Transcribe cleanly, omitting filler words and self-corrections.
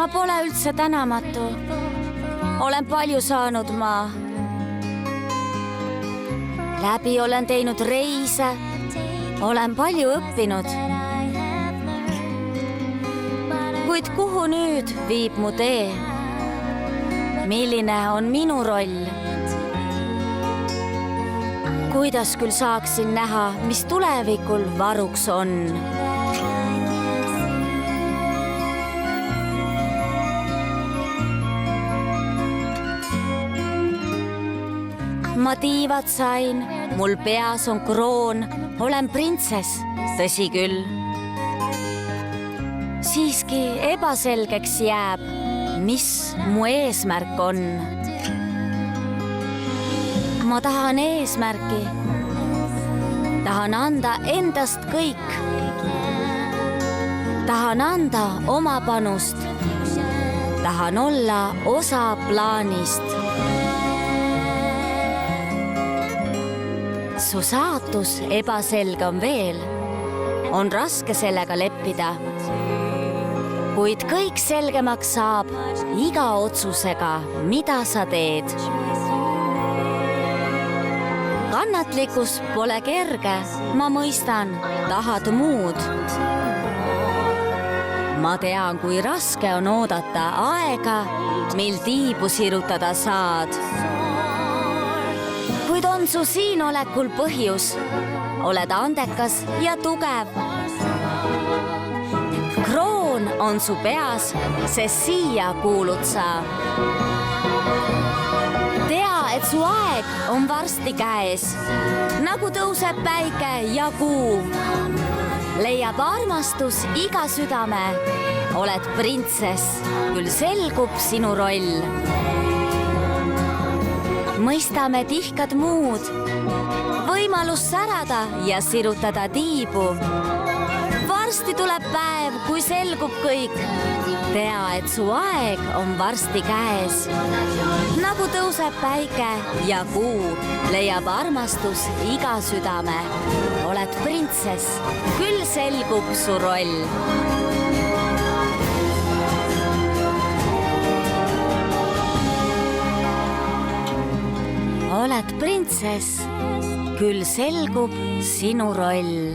Ma pole üldse tänamatu. Olen palju saanud ma. Läbi olen teinud reise. Olen palju õppinud. Kuid kuhu nüüd viib mu tee? Milline on minu roll? Kuidas küll saaksin näha, mis tulevikul varuks on? Ma tiivad sain, mul peas on kroon, olen printsess, tõsi küll. Siiski ebaselgeks jääb, mis mu eesmärk on. Ma tahan eesmärki, tahan anda endast kõik. Tahan anda oma panust, tahan olla osa plaanist. Su saatus ebaselge on veel, on raske sellega leppida. Kuid kõik selgemaks saab iga otsusega, mida sa teed. Kannatlikkus pole kerge, ma mõistan, tahad muud. Ma tean, kui raske on oodata aega, mil tiibu sirutada saad. Kuid on su siin olekul põhjus, oled andekas ja tugev. Kroon on su peas, sest siia kuulud sa. Tea, et su aeg on varsti käes, nagu tõuseb päike ja kuu. Leiab armastus iga südame, oled printsess, küll selgub sinu roll. Mõistame tihkad muud, võimalus särada ja sirutada tiibu. Varsti tuleb päev, kui selgub kõik. Tea, et su aeg on varsti käes. Nagu tõuseb päike ja kuu, leiab armastus iga südame. Oled printsess, küll selgub su roll. Oled printsess, küll selgub sinu roll.